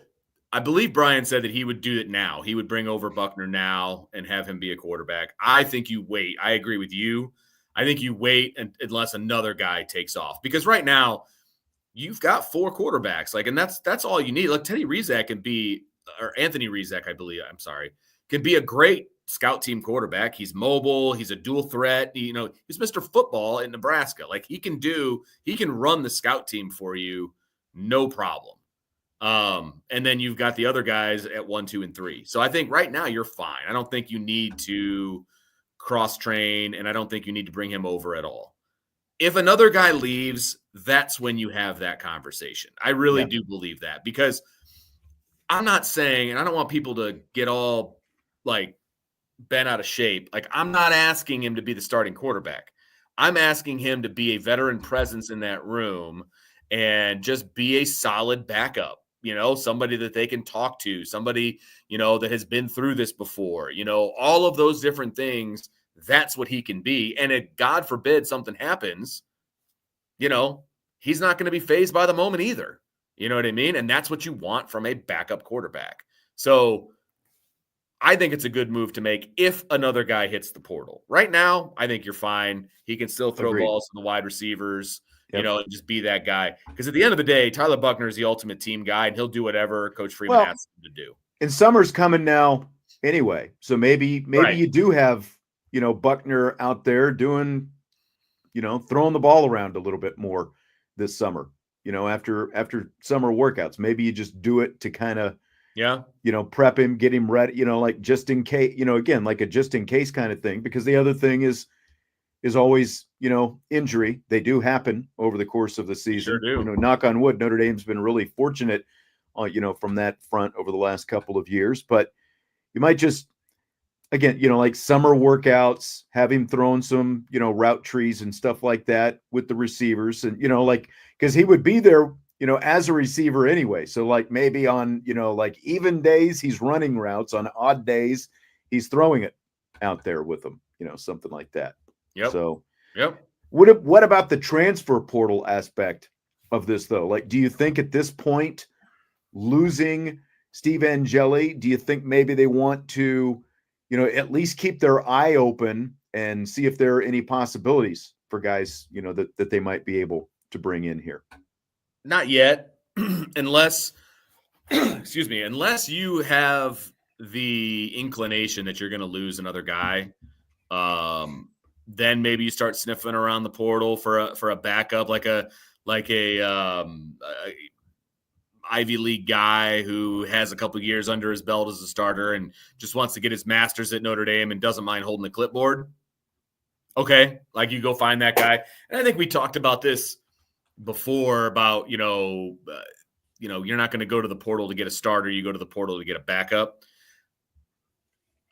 I believe Brian said that he would do it now. He would bring over Buckner now and have him be a quarterback. I think you wait. I agree with you. I think you wait unless another guy takes off, because right now you've got 4 quarterbacks. Like, and that's all you need. Like Teddy Rizak can be, or Anthony Rizak, I believe. I'm sorry, can be a great scout team quarterback. He's mobile. He's a dual threat. You know, he's Mr. Football in Nebraska. Like he can run the scout team for you, no problem. And then you've got the other guys at 1, 2, and 3. So I think right now you're fine. I don't think you need to cross train, and I don't think you need to bring him over at all. If another guy leaves, that's when you have that conversation. I really do believe that, because I'm not saying, and I don't want people to get all like bent out of shape. Like, I'm not asking him to be the starting quarterback. I'm asking him to be a veteran presence in that room and just be a solid backup, you know, somebody that they can talk to, somebody, you know, that has been through this before, you know, all of those different things. That's what he can be. And if God forbid something happens, you know, he's not going to be fazed by the moment either. You know what I mean? And that's what you want from a backup quarterback. So I think it's a good move to make if another guy hits the portal. Right now, I think you're fine. He can still throw balls to the wide receivers, you know, and just be that guy. Because at the end of the day, Tyler Buckner is the ultimate team guy, and he'll do whatever Coach Freeman asks him to do. And summer's coming now anyway. So maybe you do have, you know, Buckner out there doing, you know, throwing the ball around a little bit more this summer, you know, after summer workouts. Maybe you just do it to kind of, you know, prep him, get him ready, you know, like just in case, you know, again, like a just in case kind of thing. Because the other thing is always, you know, injury. They do happen over the course of the season. Sure do. You know, knock on wood, Notre Dame's been really fortunate, you know, from that front over the last couple of years. But you might just, again, you know, like summer workouts, have him throwing some, you know, route trees and stuff like that with the receivers. And, you know, like, because he would be there, you know, as a receiver anyway. So like maybe on, you know, like even days he's running routes, on odd days he's throwing it out there with them, you know, something like that. So what about the transfer portal aspect of this though? Like, do you think at this point, losing Steve Angeli, do you think maybe they want to, you know, at least keep their eye open and see if there are any possibilities for guys, you know, that they might be able to bring in here? Not yet, unless, excuse me, unless you have the inclination that you're going to lose another guy. Then maybe you start sniffing around the portal for a backup, like a Ivy League guy who has a couple years under his belt as a starter and just wants to get his master's at Notre Dame and doesn't mind holding the clipboard. Okay, like you go find that guy. And I think we talked about this before about, you know, you're not going to go to the portal to get a starter. You go to the portal to get a backup.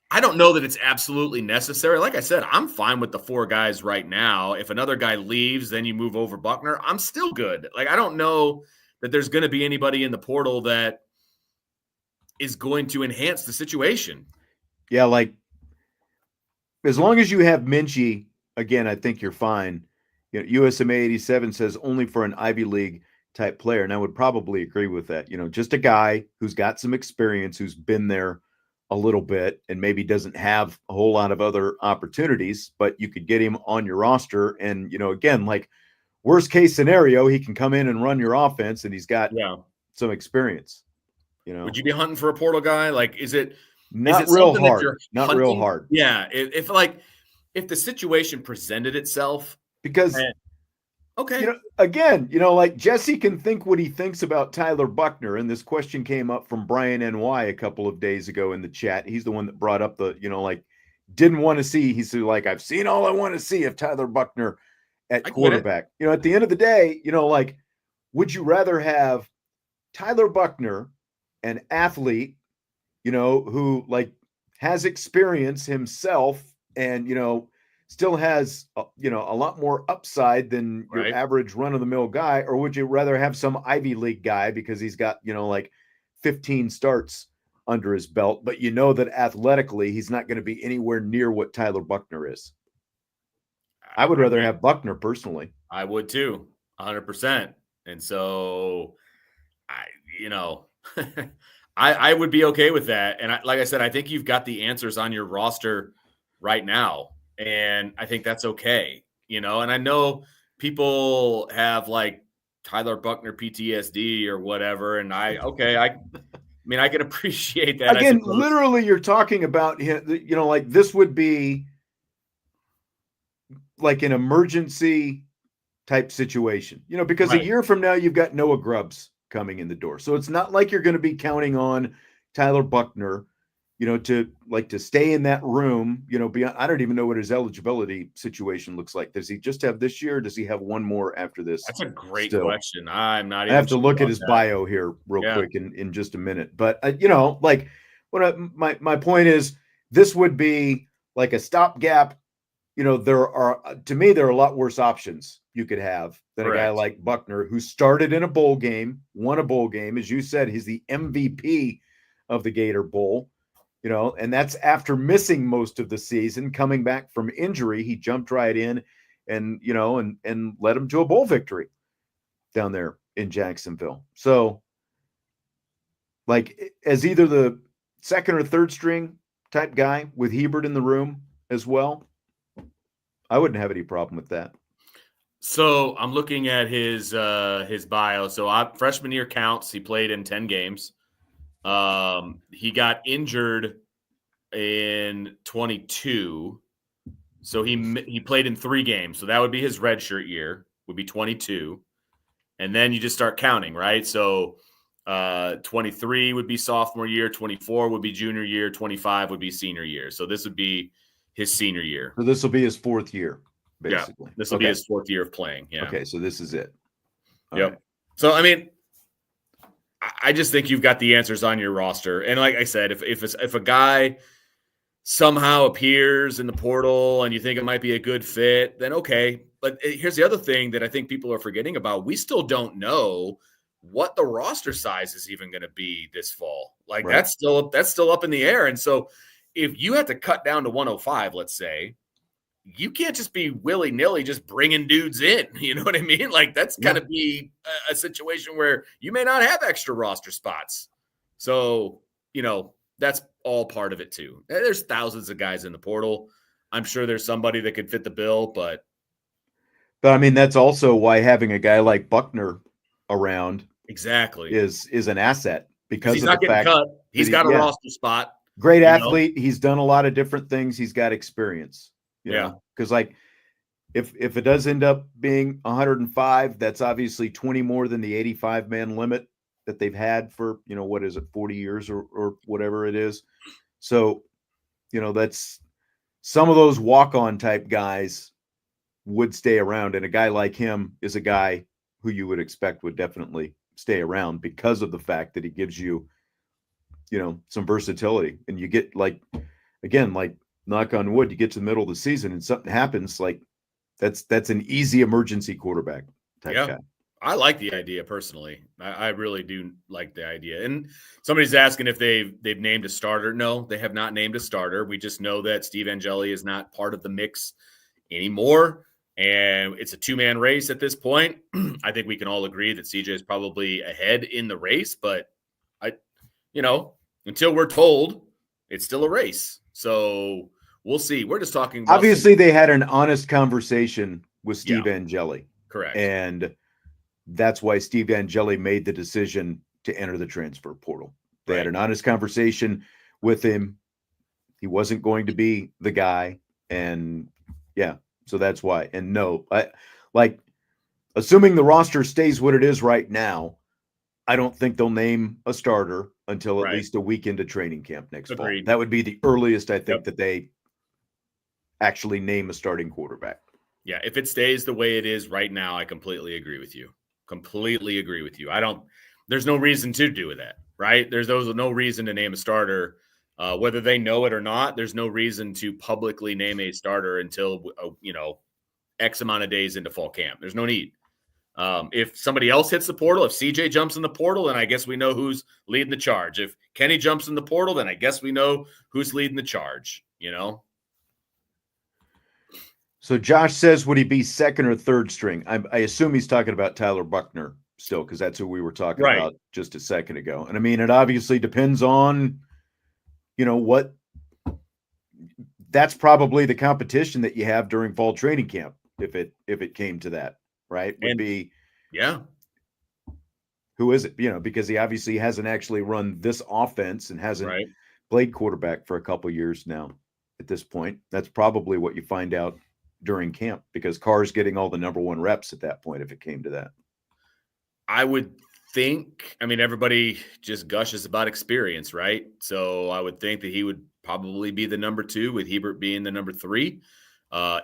I don't know that it's absolutely necessary. Like I said, I'm fine with the 4 guys right now. If another guy leaves, then you move over Buckner. I'm still good. Like, I don't know that there's going to be anybody in the portal that is going to enhance the situation. Yeah, like as long as you have Minchey, again, I think you're fine. You know, USMA 87 says only for an Ivy League type player, and I would probably agree with that. You know, just a guy who's got some experience, who's been there a little bit, and maybe doesn't have a whole lot of other opportunities, but you could get him on your roster. And, you know, again, like worst case scenario, he can come in and run your offense, and he's got some experience. You know, would you be hunting for a portal guy? Like, is it real hard? Not real hard. Yeah. If the situation presented itself, because okay, you know, again, you know, like Jesse can think what he thinks about Tyler Buckner, and this question came up from Brian NY a couple of days ago in the chat. He's the one that brought up the, you know, like didn't want to see. He said, like, I've seen all I want to see of Tyler Buckner at quarterback. You know, at the end of the day, you know, like, would you rather have Tyler Buckner, an athlete, you know, who like has experience himself and, you know, still has, you know, a lot more upside than your average run-of-the-mill guy, or would you rather have some Ivy League guy because he's got, you know, like 15 starts under his belt, but you know that athletically he's not going to be anywhere near what Tyler Buckner is? I would rather have Buckner personally. I would too, 100%. And so you know, I would be okay with that. And like I said, I think you've got the answers on your roster right now. And I think that's okay, you know, and I know people have like Tyler Buckner PTSD or whatever. And I mean, I can appreciate that. Again, literally you're talking about him, you know, like this would be like an emergency type situation, you know, because a year from now, you've got Noah Grubbs coming in the door. So it's not like you're going to be counting on Tyler Buckner, you know, to stay in that room, you know, beyond. I don't even know what his eligibility situation looks like. Does he just have this year? Or does he have one more after this? That's a great question. I'm not even I have to look at his bio here real quick in just a minute. But, you know, like my point is this would be like a stopgap. You know, to me, there are a lot worse options you could have than a guy like Buckner, who started in a bowl game, won a bowl game. As you said, he's the MVP of the Gator Bowl, you know, and that's after missing most of the season, coming back from injury. He jumped right in and, you know, and led him to a bowl victory down there in Jacksonville. So, like, as either the second or third string type guy with Hebert in the room as well, I wouldn't have any problem with that. So I'm looking at his bio. So freshman year counts. He played in 10 games. He got injured in 22. So he played in 3 games. So that would be his redshirt year, would be 22. And then you just start counting, right? So 23 would be sophomore year, 24 would be junior year, 25 would be senior year. So this would be his senior year. So this will be his 4th year, basically. Yeah, this will be his 4th year of playing. Yeah. Okay, so this is it. Yep. Right. So, I mean, I just think you've got the answers on your roster. And like I said, if a guy somehow appears in the portal and you think it might be a good fit, then okay. But here's the other thing that I think people are forgetting about. We still don't know what the roster size is even going to be this fall. Like that's still up in the air. And so if you have to cut down to 105, let's say, you can't just be willy-nilly just bringing dudes in. You know what I mean? Like that's going to be a situation where you may not have extra roster spots. So, you know, that's all part of it too. There's thousands of guys in the portal. I'm sure there's somebody that could fit the bill, but I mean, that's also why having a guy like Buckner around exactly is an asset, because he's not getting cut. He's got a roster spot. Great athlete. Know? He's done a lot of different things. He's got experience. You know? Because like if it does end up being 105, that's obviously 20 more than the 85-man limit that they've had for, you know, what is it, 40 years or whatever it is. So, you know, that's some of those walk-on type guys would stay around. And a guy like him is a guy who you would expect would definitely stay around because of the fact that he gives you, you know, some versatility. And you get, like, again, like, knock on wood, you get to the middle of the season and something happens, like that's an easy emergency quarterback type guy. I like the idea personally. I really do like the idea. And somebody's asking if they've named a starter. No, they have not named a starter. We just know that Steve Angeli is not part of the mix anymore. And it's a 2-man race at this point. I think we can all agree that CJ is probably ahead in the race, but until we're told, it's still a race. So we'll see. We're just talking. Obviously, they had an honest conversation with Steve Angeli. Correct. And that's why Steve Angeli made the decision to enter the transfer portal. They had an honest conversation with him. He wasn't going to be the guy. And so that's why. And no, assuming the roster stays what it is right now, I don't think they'll name a starter until at least a week into training camp next fall. That would be the earliest I think that they actually name a starting quarterback. Yeah, if it stays the way it is right now, I completely agree with you. There's no reason to do that, right? There's no reason to name a starter. Whether they know it or not, there's no reason to publicly name a starter until, X amount of days into fall camp. There's no need. If somebody else hits the portal, if CJ jumps in the portal, then I guess we know who's leading the charge. If Kenny jumps in the portal, then I guess we know who's leading the charge, So Josh says, would he be second or third string? I assume he's talking about Tyler Buckner still, because that's who we were talking Right. about just a second ago. And I mean, it obviously depends on, what that's probably the competition that you have during fall training camp. If it came to that, right, would be yeah. Who is it? Because he obviously hasn't actually run this offense and hasn't Right. played quarterback for a couple years now at this point. That's probably what you find out during camp, because Carr's getting all the number one reps at that point if it came to that. I would think, everybody just gushes about experience, right? So I would think that he would probably be the number 2, with Hebert being the number 3.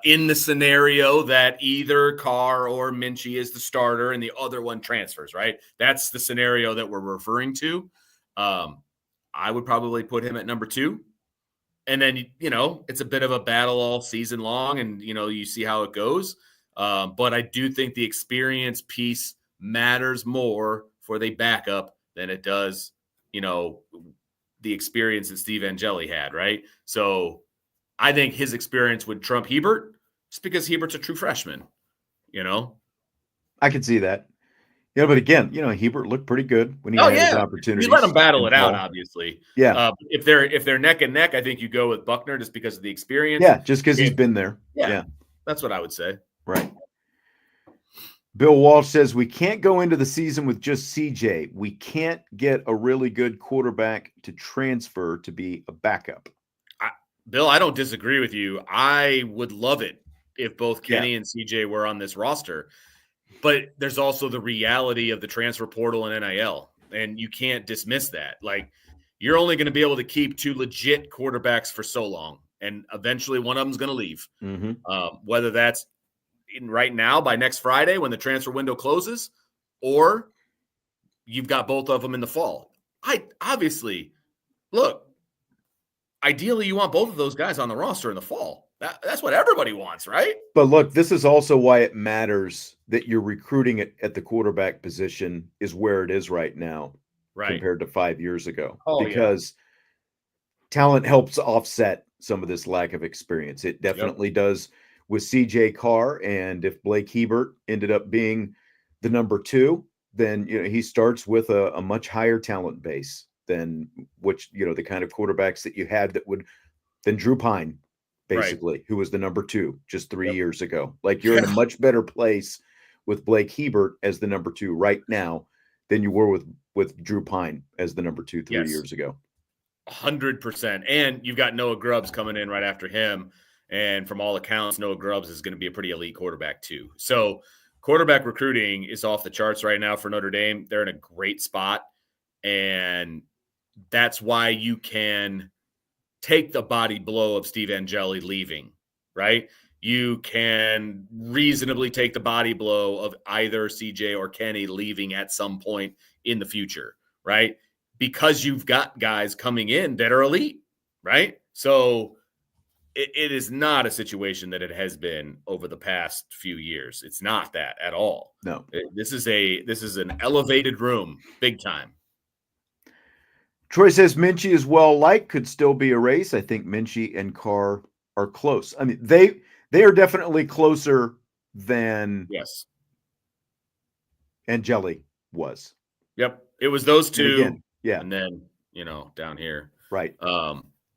In the scenario that either Carr or Minchey is the starter and the other one transfers, right? That's the scenario that we're referring to. I would probably put him at number 2. And then, it's a bit of a battle all season long, and, you see how it goes. But I do think the experience piece matters more for the backup than it does, the experience that Steve Angeli had, right? So I think his experience would trump Hebert, just because Hebert's a true freshman, I can see that. But again, Hebert looked pretty good when he had his opportunities. You let him battle it out, obviously. Yeah. If they're neck and neck, I think you go with Buckner just because of the experience. Yeah, just because he's been there. Yeah. That's what I would say. Right. Bill Walsh says, we can't go into the season with just CJ. We can't get a really good quarterback to transfer to be a backup. Bill, I don't disagree with you. I would love it if both Kenny and CJ were on this roster. But there's also the reality of the transfer portal and NIL, and you can't dismiss that. Like, you're only going to be able to keep 2 legit quarterbacks for so long, and eventually one of them's going to leave. Mm-hmm. Whether that's right now by next Friday when the transfer window closes, or you've got both of them in the fall. Ideally, you want both of those guys on the roster in the fall. That's what everybody wants, right? But look, this is also why it matters that you're recruiting at the quarterback position is where it is right now, right, compared to 5 years ago. Oh, because talent helps offset some of this lack of experience. It definitely does with CJ Carr. And if Blake Hebert ended up being the number 2, then he starts with a much higher talent base than the kind of quarterbacks that you had than Drew Pine, basically, who was the number 2 just 3 years ago. Like, you're in a much better place with Blake Hebert as the number 2 right now than you were with Drew Pine as the number 2 3 years ago. 100%. And you've got Noah Grubbs coming in right after him. And from all accounts, Noah Grubbs is going to be a pretty elite quarterback too. So quarterback recruiting is off the charts right now for Notre Dame. They're in a great spot. And that's why you can take the body blow of Steve Angeli leaving, right? You can reasonably take the body blow of either CJ or Kenny leaving at some point in the future, right? Because you've got guys coming in that are elite, right? So it is not a situation that it has been over the past few years. It's not that at all. No. This is an elevated room, big time. Troy says Minchey is well liked, could still be a race. I think Minchey and Carr are close. I mean, they are definitely closer than Angeli was. Yep. It was those two. And then, down here. Right.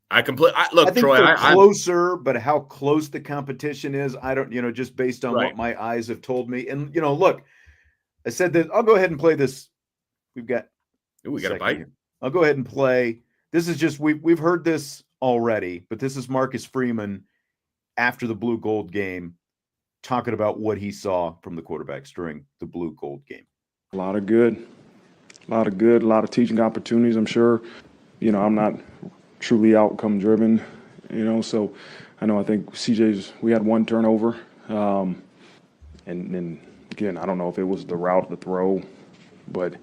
I think Troy, they're closer, but how close the competition is, I don't, just based on what my eyes have told me. And, look, I said that I'll go ahead and play this. We got a bite. Here. I'll go ahead and play. This is just, we've heard this already, but this is Marcus Freeman after the blue gold game talking about what he saw from the quarterbacks during the blue gold game. A lot of good, a lot of teaching opportunities. I'm sure, I'm not truly outcome driven, so I think we had 1 turnover. And again, I don't know if it was the route, the throw, but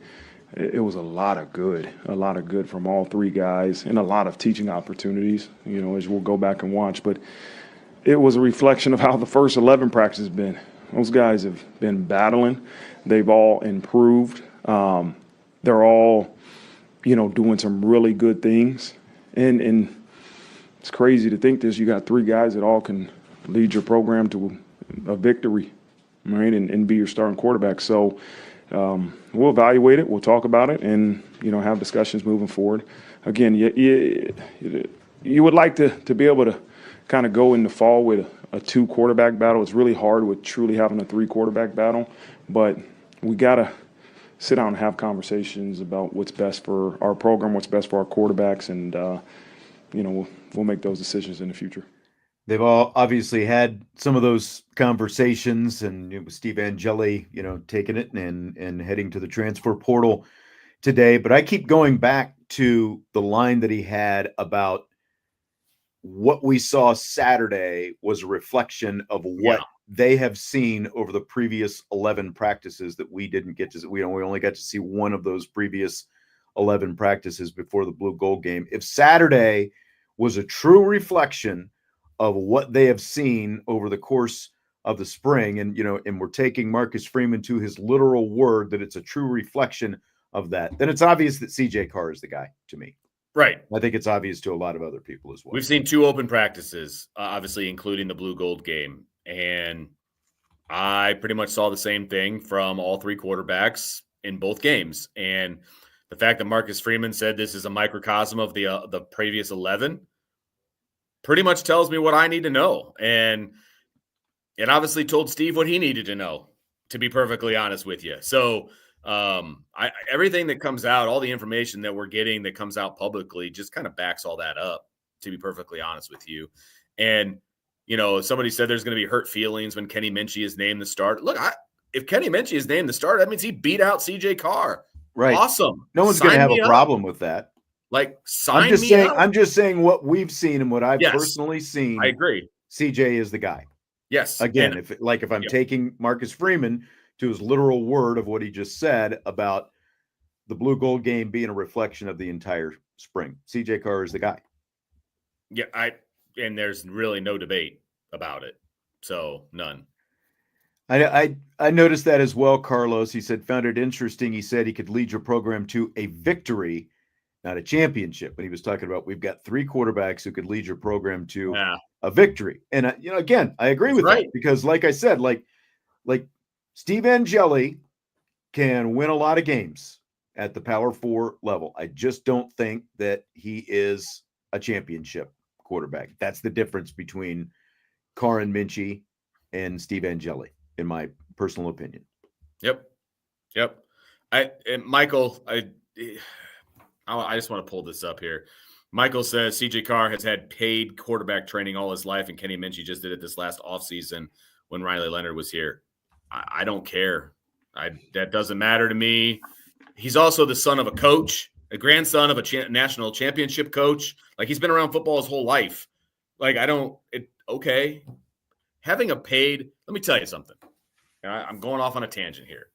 it was a lot of good from all 3 guys and a lot of teaching opportunities, as we'll go back and watch. But it was a reflection of how the first 11 practices have been. Those guys have been battling. They've all improved. They're all, doing some really good things. And it's crazy to think this. You got 3 guys that all can lead your program to a victory, right, and be your starting quarterback. So we'll evaluate it. We'll talk about it and, have discussions moving forward. Again, you would like to be able to kind of go in the fall with a 2 quarterback battle. It's really hard with truly having a 3 quarterback battle, but we got to sit down and have conversations about what's best for our program, what's best for our quarterbacks, and we'll make those decisions in the future. They've all obviously had some of those conversations, and it was Steve Angeli, taking it and heading to the transfer portal today. But I keep going back to the line that he had about what we saw Saturday was a reflection of what they have seen over the previous 11 practices that we didn't get to. We only got to see one of those previous 11 practices before the blue gold game. If Saturday was a true reflection of what they have seen over the course of the spring, and we're taking Marcus Freeman to his literal word that it's a true reflection of that, then it's obvious that CJ Carr is the guy to me. Right. I think it's obvious to a lot of other people as well. We've seen 2 open practices, obviously including the blue gold game, and I pretty much saw the same thing from all 3 quarterbacks in both games. And the fact that Marcus Freeman said this is a microcosm of the previous 11 pretty much tells me what I need to know. And it obviously told Steve what he needed to know, to be perfectly honest with you. So everything that comes out, all the information that we're getting that comes out publicly just kind of backs all that up, to be perfectly honest with you. And, somebody said there's going to be hurt feelings when Kenny Minchey is named the starter. Look, if Kenny Minchey is named the starter, that means he beat out CJ Carr. Right. Awesome. No one's going to have a problem with that. Like, I'm just saying what we've seen and what I've personally seen. I agree. CJ is the guy. Yes. Again, if I'm taking Marcus Freeman to his literal word of what he just said about the blue gold game being a reflection of the entire spring, CJ Carr is the guy. Yeah. And there's really no debate about it. So none. I noticed that as well, Carlos. He said, found it interesting. He said he could lead your program to a victory, not a championship. But he was talking about we've got 3 quarterbacks who could lead your program to a victory. And, again, I agree with that because like I said, like Steve Angeli can win a lot of games at the Power 4 level. I just don't think that he is a championship quarterback. That's the difference between Carr and Minchey and Steve Angeli, in my personal opinion. Yep. Michael, I just want to pull this up here. Michael says CJ Carr has had paid quarterback training all his life, and Kenny Minchey just did it this last offseason when Riley Leonard was here. I don't care. That doesn't matter to me. He's also the son of a coach, a grandson of a national championship coach. Like, he's been around football his whole life. Like, okay. Having a paid, let me tell you something. I'm going off on a tangent here.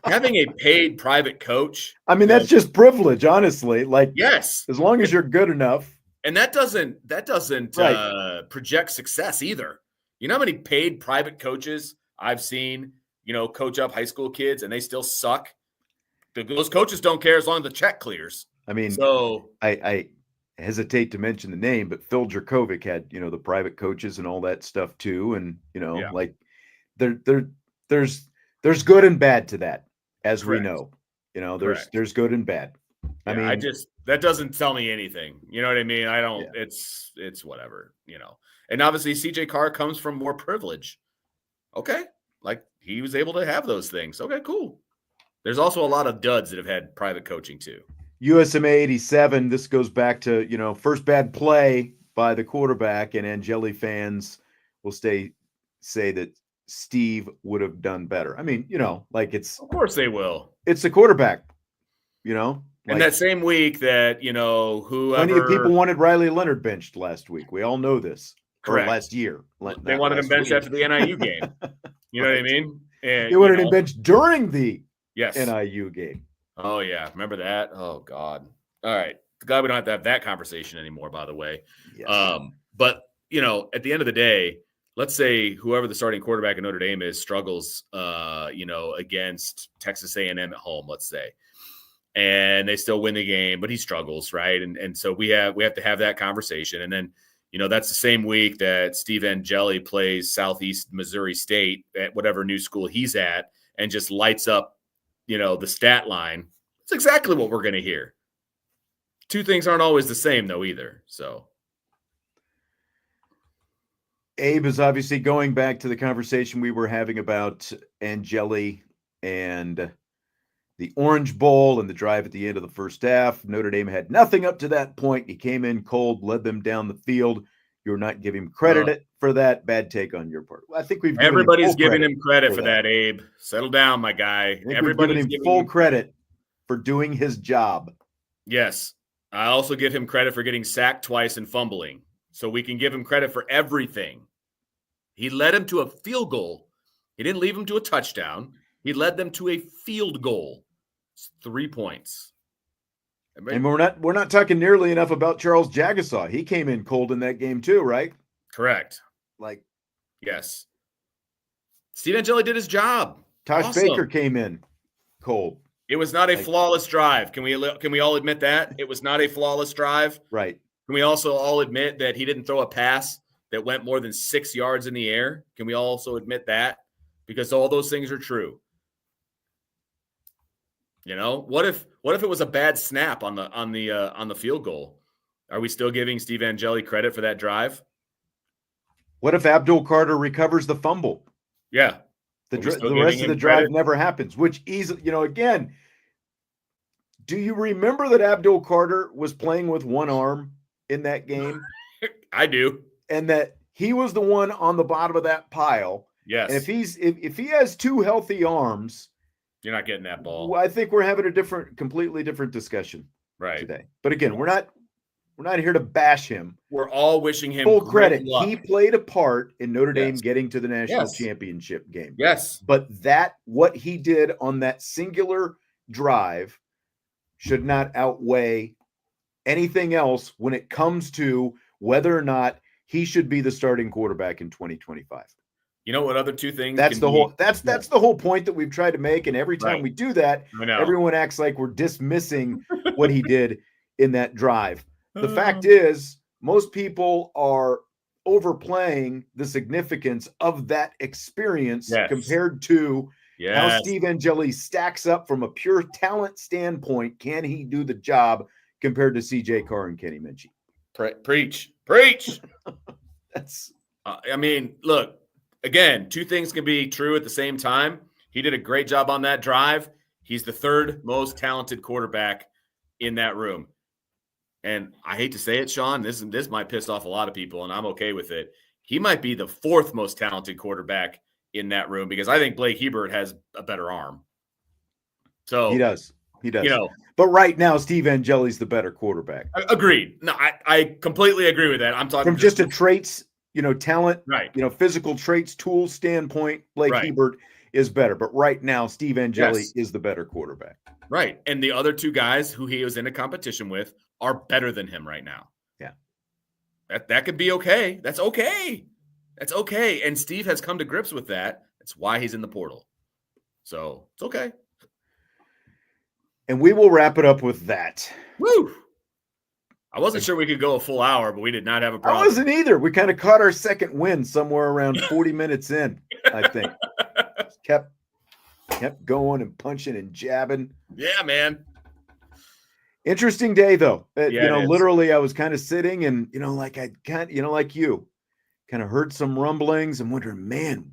Having a paid private coach. I mean, that's just privilege, honestly. Like, yes, as long as you're good enough. And that doesn't project success either. You know how many paid private coaches I've seen, coach up high school kids and they still suck? Those coaches don't care as long as the check clears. I mean, so I hesitate to mention the name, but Phil Jerkovic had, the private coaches and all that stuff too. And, like there's good and bad to that, as Correct. We know, there's good and bad. I mean, that doesn't tell me anything. You know what I mean? I don't, it's whatever, and obviously CJ Carr comes from more privilege. Okay. Like, he was able to have those things. Okay, cool. There's also a lot of duds that have had private coaching too. USMA 87, this goes back to, first bad play by the quarterback, and Angeli fans will say that Steve would have done better. I mean, it's... Of course they will. It's the quarterback, And that same week that, whoever... Plenty of people wanted Riley Leonard benched last week. We all know this. Correct. Or last year. They wanted him benched after the NIU game. You know what I mean? And, they wanted him benched during the Yes. NIU game. Oh, yeah. Remember that? Oh, God. All right. Glad we don't have to have that conversation anymore, by the way. Yes. But, at the end of the day, let's say whoever the starting quarterback at Notre Dame is struggles, against Texas A&M at home, let's say. And they still win the game, but he struggles, right? And so we have to have that conversation. And then, that's the same week that Steve Angeli plays Southeast Missouri State at whatever new school he's at and just lights up the stat line, it's exactly what we're going to hear. Two things aren't always the same, though, either. So Abe is obviously going back to the conversation we were having about Angeli and the Orange Bowl and the drive at the end of the first half. Notre Dame had nothing up to that point. He came in cold, led them down the field. You're not giving him credit for that. Bad take on your part. I think everybody's giving him credit for that, Abe. Settle down, my guy. Everybody's giving him full credit for doing his job. Yes. I also give him credit for getting sacked twice and fumbling. So we can give him credit for everything. He led him to a field goal. He didn't leave him to a touchdown. He led them to a field goal. It's 3 points. And we're not talking nearly enough about Charles Jagasaw. He came in cold in that game too, right? Correct. Yes. Steve Angeli did his job. Tosh Baker came in cold. It was not a flawless drive. Can we all admit that? It was not a flawless drive. Right. Can we also all admit that he didn't throw a pass that went more than 6 yards in the air? Can we also admit that? Because all those things are true. What if it was a bad snap on the field goal? Are we still giving Steve Angeli credit for that drive? What if Abdul Carter recovers the fumble? Yeah. The rest of the drive never happens, which easily, again, do you remember that Abdul Carter was playing with one arm in that game? I do. And that he was the one on the bottom of that pile. Yes. And if he has two healthy arms, you're not getting that ball. Well, I think we're having a completely different discussion today. But again, we're not here to bash him. We're all wishing him full credit. Luck. He played a part in Notre Dame getting to the national championship game. Yes. But what he did on that singular drive should not outweigh anything else when it comes to whether or not he should be the starting quarterback in 2025. You know what other two things? That's the whole point that we've tried to make. And every time we do that, everyone acts like we're dismissing what he did in that drive. The fact is, most people are overplaying the significance of that experience compared to how Steve Angeli stacks up from a pure talent standpoint. Can he do the job compared to CJ Carr and Kenny Minchey? Preach. That's. Look. Again, two things can be true at the same time. He did a great job on that drive. He's the third most talented quarterback in that room. And I hate to say it, Sean, this might piss off a lot of people, and I'm okay with it. He might be the fourth most talented quarterback in that room because I think Blake Hebert has a better arm. So he does. But right now, Steve Angeli's the better quarterback. Agreed. No, I completely agree with that. I'm talking from just a traits, talent, right? Physical traits, tool standpoint. Blake Hebert is better, but right now, Steve Angeli is the better quarterback. Right, and the other two guys who he was in a competition with are better than him right now. Yeah, that could be okay. That's okay. And Steve has come to grips with that. That's why he's in the portal. So it's okay. And we will wrap it up with that. Woo! I wasn't sure we could go a full hour, but we did not have a problem. I wasn't either. We kind of caught our second win somewhere around 40 minutes in, I think. Kept going and punching and jabbing. Yeah, man. Interesting day, though. Literally, I was kind of sitting and, like you, kind of heard some rumblings and wondering, man,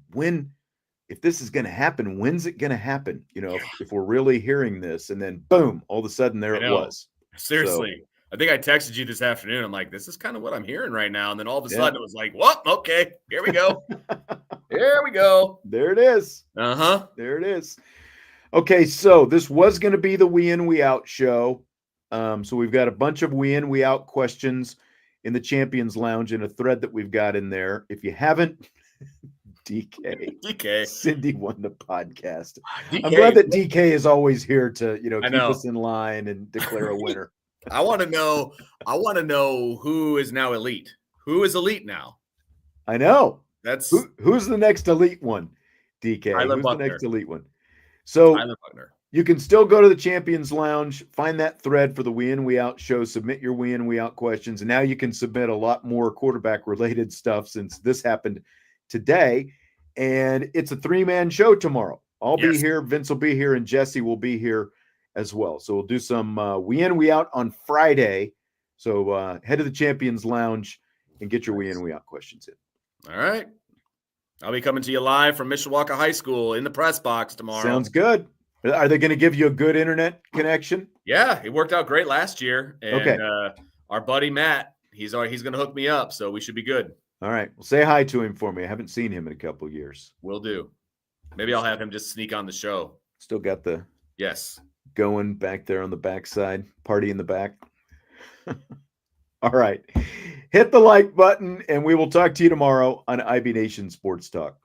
if this is going to happen, when's it going to happen? If we're really hearing this, and then boom, all of a sudden there it was. Seriously. So, I think I texted you this afternoon. I'm like, this is kind of what I'm hearing right now. And then all of a sudden it was like, what? Okay, here we go. Here we go. There it is. Uh-huh. There it is. Okay, so this was going to be the We In, We Out show. So we've got a bunch of We In, We Out questions in the Champions Lounge in a thread that we've got in there. If you haven't, DK. Cindy won the podcast. DK. I'm glad that DK is always here to, keep us in line and declare a winner. I want to know who is now elite. Who is elite now? I know. That's who's the next elite one, DK? Who's Buckner. The next elite one? So you can still go to the Champions Lounge, find that thread for the We In, We Out show, submit your We In, We Out questions, and now you can submit a lot more quarterback-related stuff since this happened today. And it's a 3-man show tomorrow. I'll be Yes. here. Vince will be here, and Jesse will be here as well. So we'll do some we in, we out on Friday. So head to the Champions Lounge and get your we in, we out questions in. All right. I'll be coming to you live from Mishawaka High School in the press box tomorrow. Sounds good. Are they going to give you a good internet connection? Yeah, it worked out great last year. And Okay. Our buddy Matt, he's going to hook me up, so we should be good. All right. Well, say hi to him for me. I haven't seen him in a couple of years. Will do. Maybe I'll have him just sneak on the show. Still got the Yes. going back there on the backside, party in the back. All right. Hit the like button, and we will talk to you tomorrow on IB Nation Sports Talk.